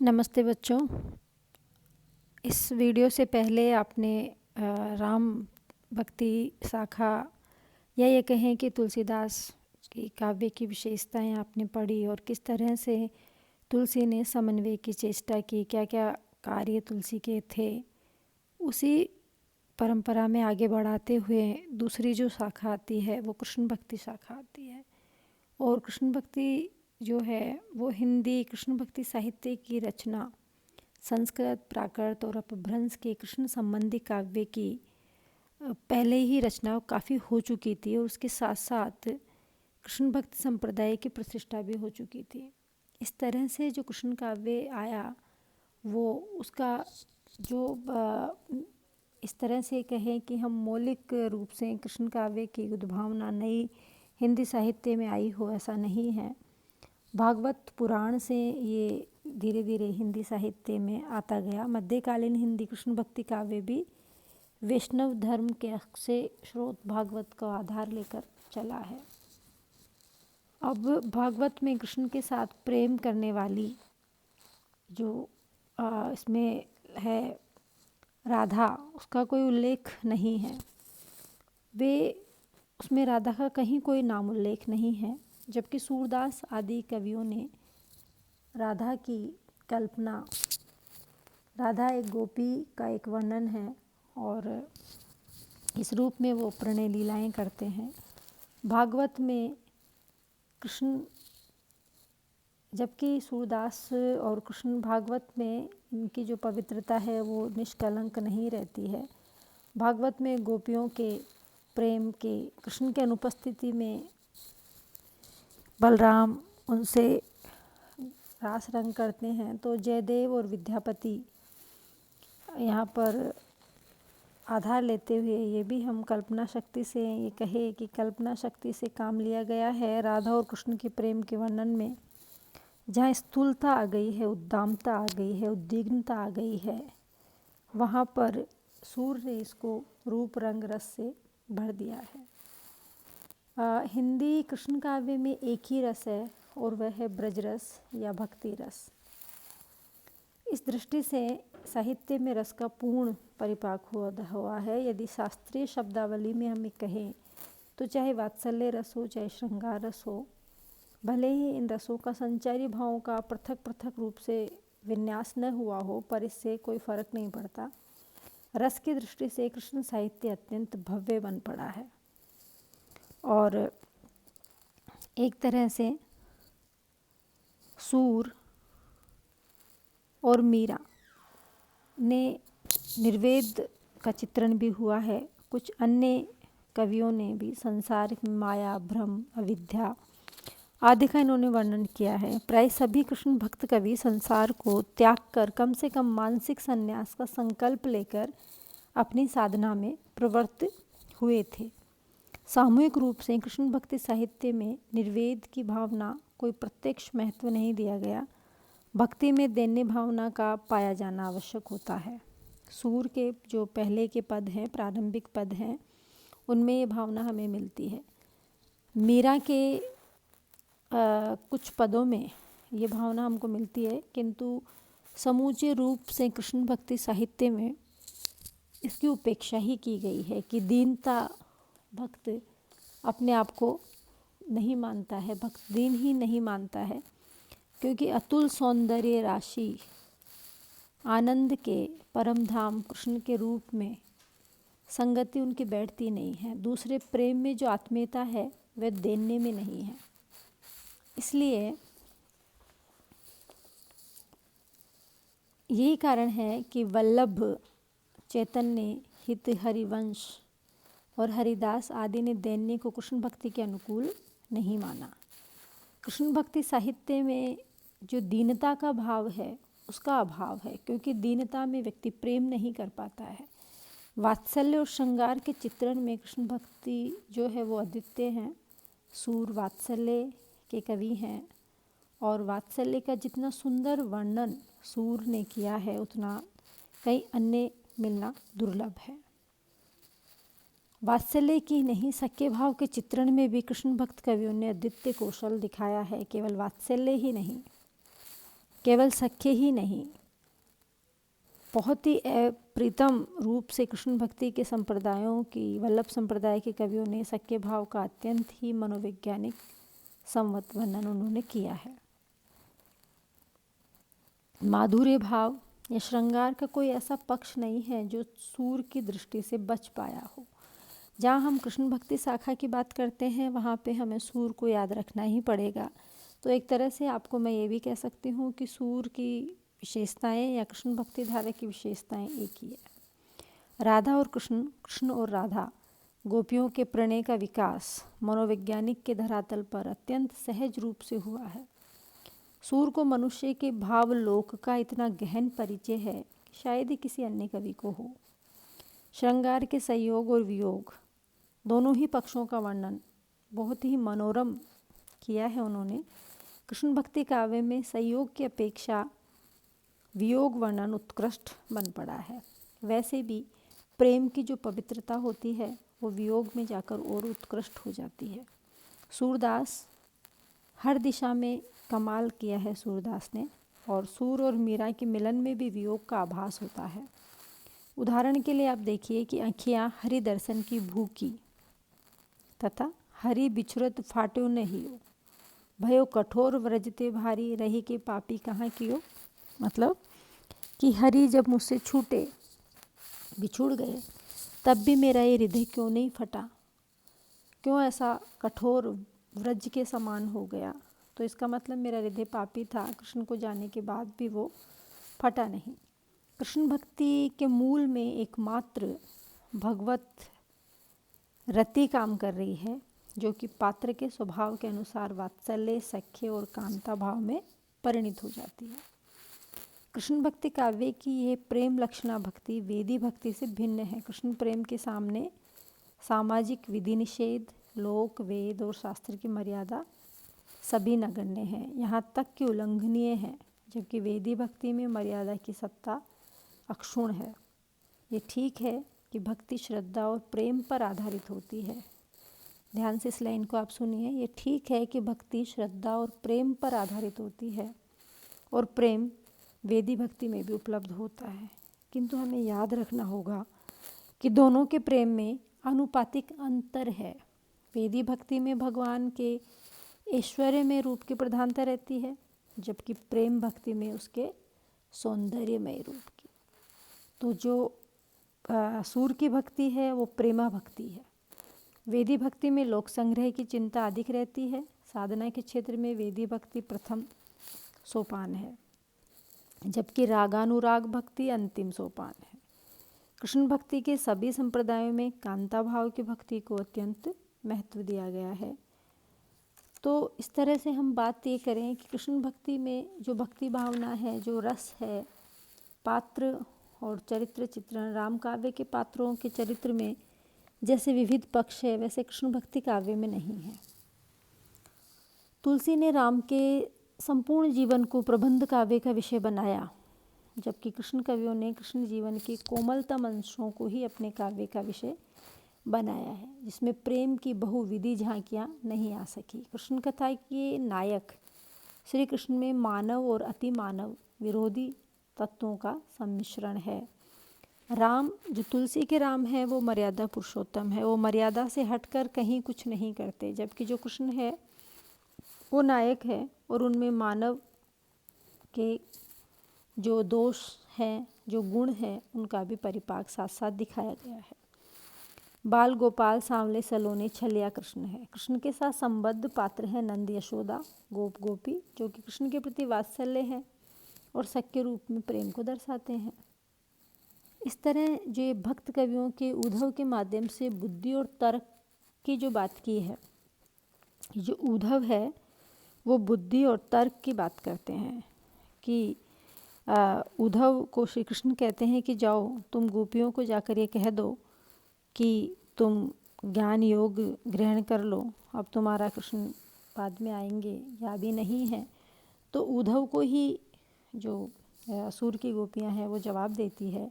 नमस्ते बच्चों। इस वीडियो से पहले आपने राम भक्ति शाखा या ये कहें कि तुलसीदास की काव्य की विशेषताएं आपने पढ़ी और किस तरह से तुलसी ने समन्वय की चेष्टा की, क्या क्या कार्य तुलसी के थे। उसी परंपरा में आगे बढ़ाते हुए दूसरी जो शाखा आती है वो कृष्ण भक्ति शाखा आती है। और कृष्ण भक्ति जो है वो हिंदी कृष्ण भक्ति साहित्य की रचना संस्कृत, प्राकृत और अपभ्रंश के कृष्ण संबंधी काव्य की पहले ही रचना काफ़ी हो चुकी थी और उसके साथ साथ कृष्ण भक्त संप्रदाय की प्रतिष्ठा भी हो चुकी थी। इस तरह से जो कृष्ण काव्य आया वो उसका जो इस तरह से कहें कि हम मौलिक रूप से कृष्ण काव्य की उद्भावना नई हिंदी साहित्य में आई हो, ऐसा नहीं है। भागवत पुराण से ये धीरे धीरे हिंदी साहित्य में आता गया। मध्यकालीन हिंदी कृष्ण भक्ति काव्य भी वैष्णव धर्म के से स्रोत भागवत का आधार लेकर चला है। अब भागवत में कृष्ण के साथ प्रेम करने वाली जो इसमें है राधा, उसका कोई उल्लेख नहीं है। उसमें राधा का कहीं कोई नाम उल्लेख नहीं है, जबकि सूरदास आदि कवियों ने राधा की कल्पना, राधा एक गोपी का एक वर्णन है और इस रूप में वो प्रणय लीलाएं करते हैं। भागवत में कृष्ण, जबकि सूरदास और कृष्ण भागवत में इनकी जो पवित्रता है वो निष्कलंक नहीं रहती है। भागवत में गोपियों के प्रेम के, कृष्ण के अनुपस्थिति में बलराम उनसे रास रंग करते हैं, तो जयदेव और विद्यापति यहाँ पर आधार लेते हुए ये भी हम कल्पना शक्ति से ये कहे कि कल्पना शक्ति से काम लिया गया है राधा और कृष्ण के प्रेम के वर्णन में। जहाँ स्थूलता आ गई है, उद्दामता आ गई है, उद्विग्नता आ गई है, वहाँ पर सूर्य ने इसको रूप रंग रस से भर दिया है। हिंदी कृष्ण काव्य में एक ही रस है और वह है ब्रज रस या भक्ति रस। इस दृष्टि से साहित्य में रस का पूर्ण परिपाक हुआ है। यदि शास्त्रीय शब्दावली में हम कहें तो चाहे वात्सल्य रस हो, चाहे श्रृंगार रस हो, भले ही इन रसों का संचारी भावों का पृथक पृथक रूप से विन्यास न हुआ हो, पर इससे कोई फर्क नहीं पड़ता। रस की दृष्टि से कृष्ण साहित्य अत्यंत भव्य बन पड़ा है। और एक तरह से सूर और मीरा ने निर्वेद का चित्रण भी हुआ है। कुछ अन्य कवियों ने भी संसार में माया, भ्रम, अविद्या आदि का इन्होंने वर्णन किया है। प्राय सभी कृष्ण भक्त कवि संसार को त्याग कर कम से कम मानसिक संन्यास का संकल्प लेकर अपनी साधना में प्रवृत्त हुए थे। सामूहिक रूप से कृष्ण भक्ति साहित्य में निर्वेद की भावना कोई प्रत्यक्ष महत्व नहीं दिया गया। भक्ति में दैन्य भावना का पाया जाना आवश्यक होता है। सूर के जो पहले के पद हैं, प्रारंभिक पद हैं, उनमें ये भावना हमें मिलती है। मीरा के कुछ पदों में ये भावना हमको मिलती है, किंतु समूचे रूप से कृष्ण भक्ति साहित्य में इसकी उपेक्षा ही की गई है कि दीनता, भक्त अपने आप को नहीं मानता है, भक्त दीन ही नहीं मानता है, क्योंकि अतुल सौंदर्य राशि आनंद के परम धाम कृष्ण के रूप में संगति उनकी बैठती नहीं है। दूसरे प्रेम में जो आत्मीयता है वह देने में नहीं है। इसलिए यही कारण है कि वल्लभ, चैतन्य, हित, हरिवंश और हरिदास आदि ने दैन्य को कृष्ण भक्ति के अनुकूल नहीं माना। कृष्ण भक्ति साहित्य में जो दीनता का भाव है उसका अभाव है, क्योंकि दीनता में व्यक्ति प्रेम नहीं कर पाता है। वात्सल्य और श्रृंगार के चित्रण में कृष्ण भक्ति जो है वो अद्वितीय हैं। सूर वात्सल्य के कवि हैं और वात्सल्य का जितना सुंदर वर्णन सूर ने किया है उतना कई अन्य मिलना दुर्लभ है। वात्सल्य की नहीं, सख्य भाव के चित्रण में भी कृष्ण भक्त कवियों ने अद्वितीय कौशल दिखाया है। केवल वात्सल्य ही नहीं, केवल सख्य ही नहीं, बहुत ही प्रीतम रूप से कृष्ण भक्ति के संप्रदायों की, वल्लभ संप्रदाय के कवियों ने सख्य भाव का अत्यंत ही मनोवैज्ञानिक संवत वर्णन उन्होंने किया है। माधुर्य भाव या श्रृंगार का कोई ऐसा पक्ष नहीं है जो सूर की दृष्टि से बच पाया हो। जहाँ हम कृष्ण भक्ति शाखा की बात करते हैं वहाँ पे हमें सूर को याद रखना ही पड़ेगा। तो एक तरह से आपको मैं ये भी कह सकती हूँ कि सूर की विशेषताएं या कृष्ण भक्ति धारा की विशेषताएं एक ही है। राधा और कृष्ण, कृष्ण और राधा, गोपियों के प्रणय का विकास मनोवैज्ञानिक के धरातल पर अत्यंत सहज रूप से हुआ है। सूर को मनुष्य के भावलोक का इतना गहन परिचय है कि शायद ही किसी अन्य कवि को हो। श्रृंगार के संयोग और वियोग दोनों ही पक्षों का वर्णन बहुत ही मनोरम किया है उन्होंने। कृष्ण भक्ति काव्य में संयोग की अपेक्षा वियोग वर्णन उत्कृष्ट बन पड़ा है। वैसे भी प्रेम की जो पवित्रता होती है वो वियोग में जाकर और उत्कृष्ट हो जाती है। सूरदास हर दिशा में कमाल किया है सूरदास ने, और सूर और मीरा के मिलन में भी वियोग का आभास होता है। उदाहरण के लिए आप देखिए कि आँखियाँ हरि दर्शन की भूखी तथा हरि बिछुरत फाट्यो नहीं हो, भयो कठोर व्रजते भारी, रही के पापी कहाँ कियो। मतलब कि हरि जब मुझसे छूटे, बिछुड़ गए, तब भी मेरा ये हृदय क्यों नहीं फटा, क्यों ऐसा कठोर व्रज के समान हो गया। तो इसका मतलब मेरा हृदय पापी था, कृष्ण को जाने के बाद भी वो फटा नहीं। कृष्ण भक्ति के मूल में एकमात्र भगवत रति काम कर रही है, जो कि पात्र के स्वभाव के अनुसार वात्सल्य, सख्य और कांता भाव में परिणित हो जाती है। कृष्ण भक्ति काव्य की ये प्रेम लक्षणा भक्ति वेदी भक्ति से भिन्न है। कृष्ण प्रेम के सामने सामाजिक विधि निषेध, लोक, वेद और शास्त्र की मर्यादा सभी नगण्य हैं, यहाँ तक कि उल्लंघनीय है, जबकि वेदी भक्ति में मर्यादा की सत्ता अक्षुण्ण है। ये ठीक है कि भक्ति श्रद्धा और प्रेम पर आधारित होती है। ध्यान से इस लाइन को आप सुनिए। ये ठीक है कि भक्ति श्रद्धा और प्रेम पर आधारित होती है, और प्रेम वेदी भक्ति में भी उपलब्ध होता है, किंतु हमें याद रखना होगा कि दोनों के प्रेम में आनुपातिक अंतर है। वेदी भक्ति में भगवान के ऐश्वर्य में रूप की प्रधानता रहती है, जबकि प्रेम भक्ति में उसके सौंदर्यमय रूप की। तो जो सूर की भक्ति है वो प्रेमा भक्ति है। वेदी भक्ति में लोक संग्रह की चिंता अधिक रहती है। साधना के क्षेत्र में वेदी भक्ति प्रथम सोपान है, जबकि रागानुराग भक्ति अंतिम सोपान है। कृष्ण भक्ति के सभी संप्रदायों में कांता भाव की भक्ति को अत्यंत महत्व दिया गया है। तो इस तरह से हम बात ये करें कि कृष्ण भक्ति में जो भक्ति भावना है, जो रस है, पात्र और चरित्र चित्रण, राम काव्य के पात्रों के चरित्र में जैसे विविध पक्ष है, वैसे कृष्ण भक्ति काव्य में नहीं है। तुलसी ने राम के संपूर्ण जीवन को प्रबंध काव्य का विषय बनाया, जबकि कृष्ण कवियों ने कृष्ण जीवन के कोमलतम अंशों को ही अपने काव्य का विषय बनाया है, जिसमें प्रेम की बहुविधि झांकियाँ नहीं आ सकी। कृष्ण कथा के नायक श्री कृष्ण में मानव और अति मानव विरोधी तत्वों का सम्मिश्रण है। राम जो तुलसी के राम है वो मर्यादा पुरुषोत्तम है, वो मर्यादा से हटकर कहीं कुछ नहीं करते, जबकि जो कृष्ण है वो नायक है और उनमें मानव के जो दोष हैं, जो गुण हैं, उनका भी परिपाक साथ साथ दिखाया गया है। बाल गोपाल, सांवले सलोने, छलिया कृष्ण है। कृष्ण के साथ संबद्ध पात्र हैं नंद, यशोदा, गोप गोपी, जो कि कृष्ण के प्रति वात्सल्य हैं और सख्य रूप में प्रेम को दर्शाते हैं। इस तरह जो ये भक्त कवियों के उद्धव के माध्यम से बुद्धि और तर्क की जो बात की है, जो उद्धव है वो बुद्धि और तर्क की बात करते हैं कि उद्धव को श्री कृष्ण कहते हैं कि जाओ तुम गोपियों को जाकर ये कह दो कि तुम ज्ञान योग ग्रहण कर लो, अब तुम्हारा कृष्ण बाद में आएंगे या भी नहीं है। तो उद्धव को ही जो असुर की गोपियां हैं वो जवाब देती है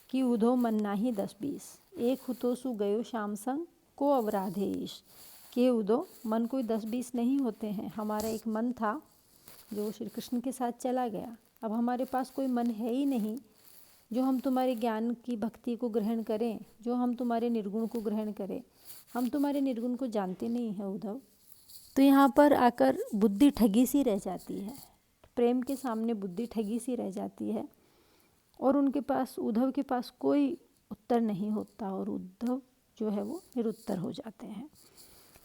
कि उद्धव मन नाही 10-20, एक हुतो सु गयो श्याम संग को अवराधेश। कि उद्धव मन कोई 10-20 नहीं होते हैं, हमारा एक मन था जो श्री कृष्ण के साथ चला गया, अब हमारे पास कोई मन है ही नहीं जो हम तुम्हारे ज्ञान की भक्ति को ग्रहण करें, जो हम तुम्हारे निर्गुण को ग्रहण करें। हम तुम्हारे निर्गुण को जानते नहीं हैं उद्धव। तो यहाँ पर आकर बुद्धि ठगी सी रह जाती है, प्रेम के सामने बुद्धि ठगी सी रह जाती है और उनके पास, उद्धव के पास कोई उत्तर नहीं होता और उद्धव जो है वो निरुत्तर हो जाते हैं।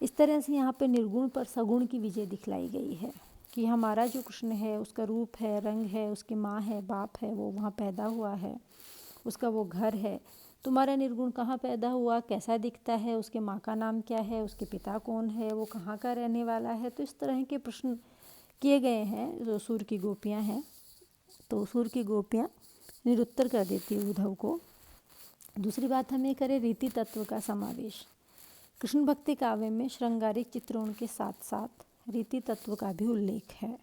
इस तरह से यहाँ पे निर्गुण पर सगुण की विजय दिखलाई गई है कि हमारा जो कृष्ण है, उसका रूप है, रंग है, उसकी माँ है, बाप है, वो वहाँ पैदा हुआ है, उसका वो घर है। तुम्हारा निर्गुण कहाँ पैदा हुआ, कैसा दिखता है, उसके माँ का नाम क्या है, उसके पिता कौन है, वो कहाँ का रहने वाला है। तो इस तरह के प्रश्न किए गए हैं जो सूर की गोपियाँ हैं। तो सूर की गोपियाँ निरुत्तर कर देती है उद्धव को। दूसरी बात हमें करें रीति तत्व का समावेश। कृष्ण भक्ति काव्य में श्रृंगारिक चित्रों के साथ साथ रीति तत्व का भी उल्लेख है।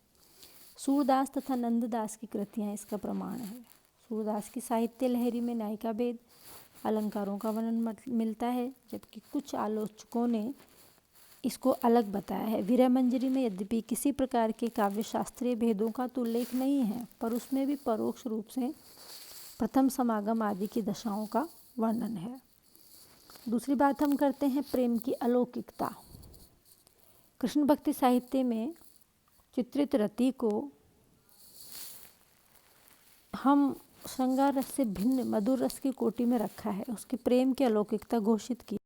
सूरदास तथा नंददास की कृतियाँ इसका प्रमाण है। सूरदास की साहित्य लहरी में नायिका भेद, अलंकारों का वर्णन मिलता है, जबकि कुछ आलोचकों ने इसको अलग बताया है। विरह मंजरी में यद्यपि किसी प्रकार के काव्य शास्त्रीय भेदों का तो उल्लेख नहीं है, पर उसमें भी परोक्ष रूप से प्रथम समागम आदि की दशाओं का वर्णन है। दूसरी बात हम करते हैं प्रेम की अलौकिकता। कृष्ण भक्ति साहित्य में चित्रित रति को हम श्रृंगार रस से भिन्न मधुर रस की कोटि में रखा है, उसके प्रेम की अलौकिकता घोषित की।